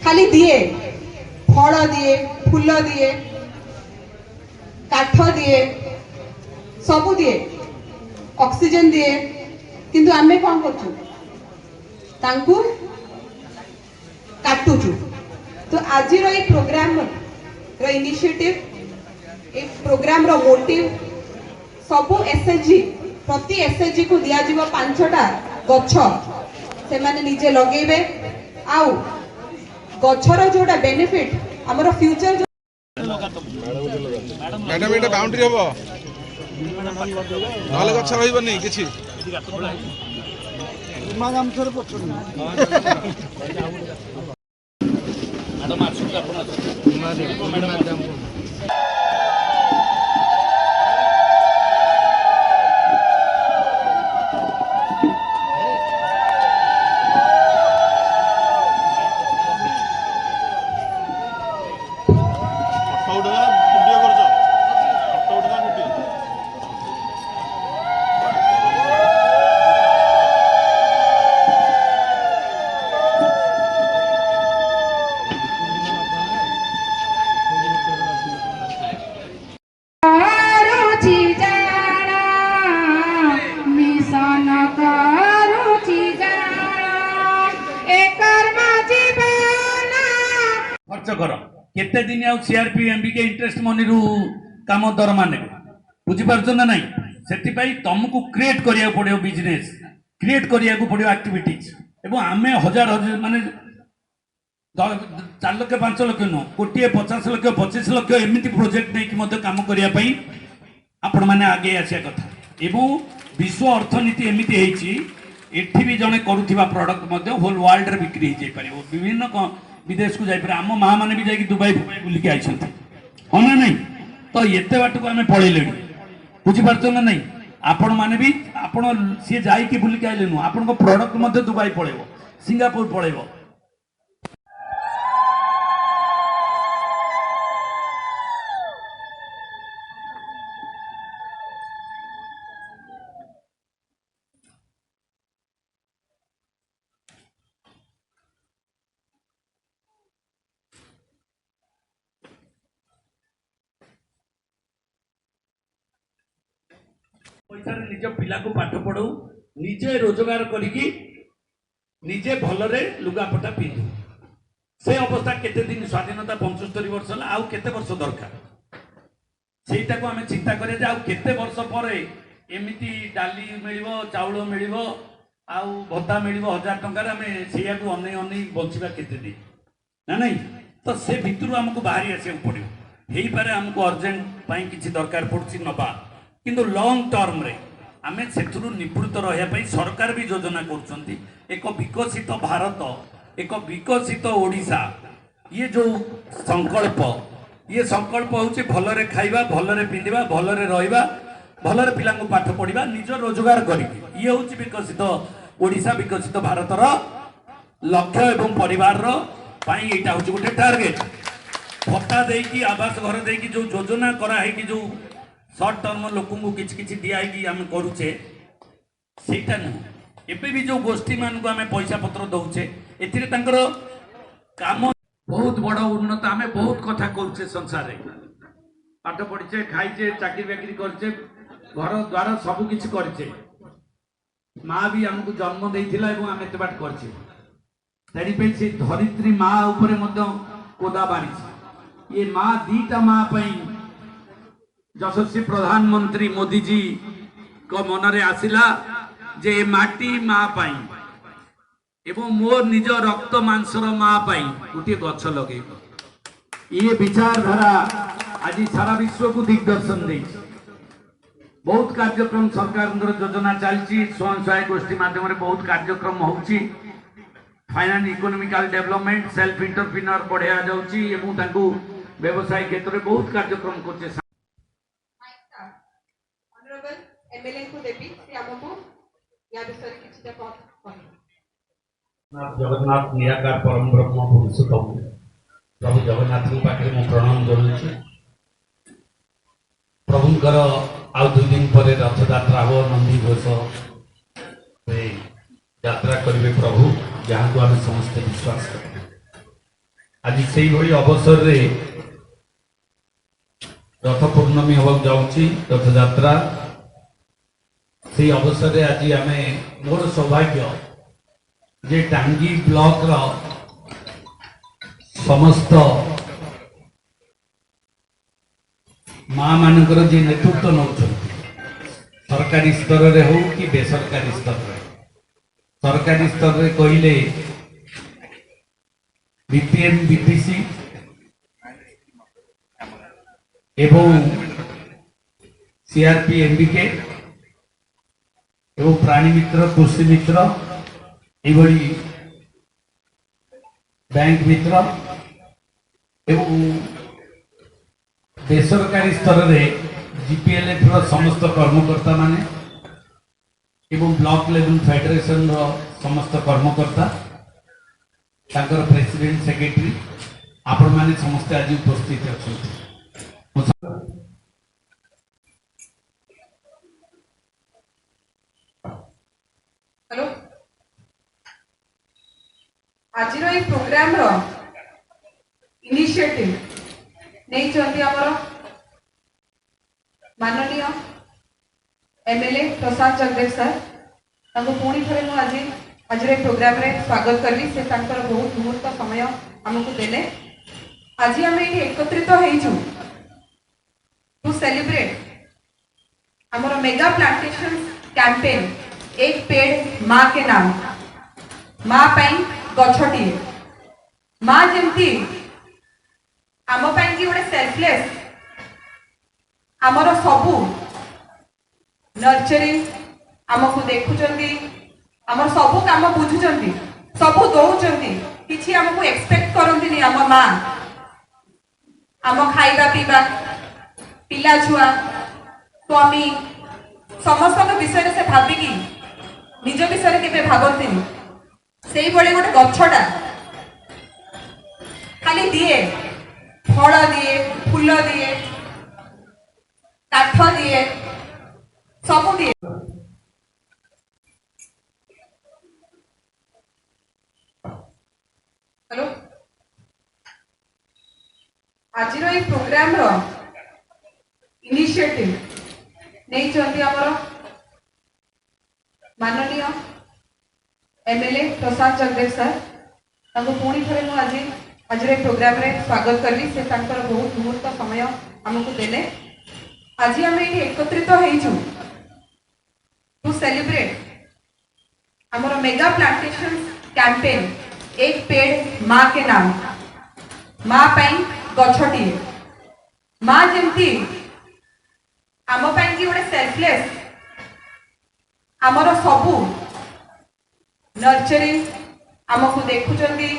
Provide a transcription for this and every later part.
खाली दिए फल दिए फूल दिए काठ दिए सब दिए ऑक्सीजन दिए किंतु आमे कौन करछु तांकु काटुछु। तो आज रो ये प्रोग्राम रो इनिशिएटिव ए प्रोग्राम रो मोटिव सब एसएचजी प्रति एसएचजी को दिया जीव 5टा गछ से माने निजे लगेबे आउ गछर जोटा बेनिफिट हमर फ्यूचर मैडम एटा बाउंड्री हबो नले गछ रहइबनी किछि मागाम थोर पछन मैडम आसु आपण मैडम केते दिन आउ सीआरपी एमबीके इंटरेस्ट मनी रु काम दरमा ने बुझी पारछ ना नहीं सेति पई तुमको क्रिएट करिया पड़ियो बिजनेस क्रिएट करिया को पड़ियो एक्टिविटीज एवं आमे हजार हजार माने 4 लाख 5 लाख न कोटी 50 लाख 25 लाख एमिति प्रोजेक्ट नै कि मते काम करिया पई आपण माने आगे आसिया कथा एवं विश्व अर्थनीति एमिति हेची एठी भी जने करूथिबा प्रोडक्ट मते होल वर्ल्ड रे बिक्री हे जाय परिबो विभिन्न विदेश को जाई आम माँ मैंने भी जाकि दुबई फुबई बुलिकी आई हाँ ना नहीं तो एते बाट को आम पलैले बुझीपार ना नहीं आपण मैंने भी आपण सी जा बुलिकी आइले नु आपण प्रोडक्ट दुबई पलैब सिंगापुर पलैब पैसा निज पिला को पाठ पढ़ाऊ निजे रोजगार करिकी निजे भलरे लुगापटा पिंधु से अवस्था केते दिन स्वाधीनता 75 वर्ष होला आउ केते वर्ष दरकार सेटा को हमें चिंता करे जे आउ केते वर्ष परे एमिति डाली मिलिबो चाउल मिलिबो आउ भत्ता मिलिबो 1000 टंका रे हमें सेया को अनै अनै बंचिबा केते दिन ना नहीं तो से भितरु हमको बाहरी आसे पड़ियो हेई पारे हमको अर्जेंट पई किछि दरकार पड़छि नबा किंतु लॉन्ग टर्म रे आमे सेथुरु निवृत्त रहया पई सरकार भी योजना करछंती एक विकसित भारत एक विकसित ओडिशा ये जो संकल्प होउची भलरे खाइबा भलरे पिंदिबा भलरे रहिबा भलरे पिला को पाठ पढ़िबा निज रोजगार करिकी ये होउची विकसित ओडिशा विकसित भारत रो लक्ष्य एवं परिवार रो पई एटा होउची गोटे टार्गेट भत्ता देकी आवास घर देकी जो योजना करा है कि जो सर्ट टर्म लोक किसी किसी दिखाई आम करुचे सेटा नुह एबे भी जो गोष्ठी मान को आम पैसा पत्र दौचे एथिरे तांकर काम बहुत बड़ उन्नत आम बहुत कथा करुचे संसार पाठ पढ़ीचे खाईचे चाकरी बाकरी करचे घर द्वार सब किछि करचे माँ भी आमको जन्म देइथिला एवं आम एते बाट करचे तेरी पे से धरित्री माँ ऊपर मध्य कोदा बारिछ ये माँ दीटा माँ पई यशस्वी प्रधानमंत्री मोदी जी को मनरे आसिला जे माटी माँ पाई एवं मोर निज रक्त मांसर माँ पाई गोटे गछ लगे ये विचारधारा आज सारा विश्व को दिग्दर्शन दे बहुत कार्यक्रम सरकार योजना चलती स्वयं सहायक गोष्ठी माध्यम बहुत कार्यक्रम होउची finance economical development self entrepreneur बढ़ाया जाउची एवं तांको व्यवसाय क्षेत्र में बहुत कार्यक्रम करছে एमएलए को देबी से हमको या विषय किछि त कहि जगन्नाथ निराकार परम ब्रह्म पुरुषोत्तम प्रभु जगन्नाथ को पाखे मु प्रणाम जनाउछि प्रभुंकर आउ 2 दिन पर रथ यात्रा हो नंदी घोष यात्रा करेंगे प्रभु जहाँ को आम समस्त विश्वास करें आज से अवसर रे रथ पूर्णमी हवाक जाऊँगी रथ यात्रा से अवसर रे आज आम मोर सौभाग्य जे टांगी ब्लॉक रो समस्त माँ मानकर जे नेतृत्व नौ सरकारी स्तर रे हो कि बेसरकारी स्तर रे सरकारी स्तर रे कहले बीपीएम बीपीसी एवं सीआरपी एमबीके एवं प्राणी मित्र कृषि मित्र एभली बैंक मित्र एवं बेसरकारी स्तर रे जीपीएलएफ रो समस्त कर्मकर्ता माने एवं ब्लॉक लेवल फेडरेशन रो समस्त कर्मकर्ता ताकर प्रेसिडेंट सेक्रेटरी आपण माने समस्त आज उपस्थित अछंती। हेलो आज प्रोग्राम रो इनिशिएटिव नहीं चलती हमरो माननीय एमएलए प्रसाद जगदेव सर ताको पुणी थरे मु आज प्रोग्राम रे स्वागत करली से तांकर बहुत मुहूर्त समय हमको देले। आज आम ये एकत्रित होइछु टू सेलिब्रेट हमर मेगा प्लांटेशन कैंपेन एक पेड़ माँ के नाम माँ पाई गछटी माँ जेमती आम पाई कि गोटे सेल्फलेस आमर सबू नर्चरिंग आमको देखुचंती आमर सबू काम बुझुचंती सबू दौचंती किछि आमको एक्सपेक्ट करंती आम माँ आम खाइबा पीबा पिला छुआ स्वामी समस्त विषय से भाविकी निज विषय केबे भाबंती सेई बळे गोटे गछटा खाली दिए फल दिए फूल दिए काठ दिए सब दिए। हेलो आज ये प्रोग्राम रो इनिशिएटिव नहीं चलती हमरो माननीय एमएलए प्रसाद जगदेव सर ताको पुणी थरे मु आज प्रोग्राम रे स्वागत करली से तांकर बहुत मुहूर्त समय हमको देले। आज आम ये एकत्रित होइछु टू सेलिब्रेट हमर मेगा प्लांटेशन कैंपेन एक पेड़ माँ के नाम माँ पाई गछटी माँ जेमती आम पाई कि गोटे सेल्फलेस आमर सबू नर्चरिंग आमको देखुचंती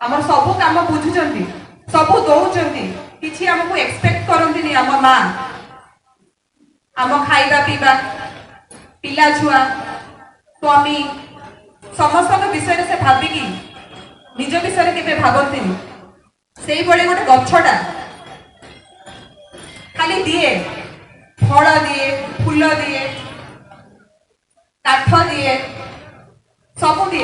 आमर सबू काम बुझुचंती सबू दौचंती किछि आमको एक्सपेक्ट करंती आम माँ आम खाइबा पीबा पिला छुआ स्वामी समस्त विषय से भाविकी निज विषय केबे भाबंती सेई बळे गोटे गछटा खाली दिए फल दिए फूल दिए काठ दिए सब दिए।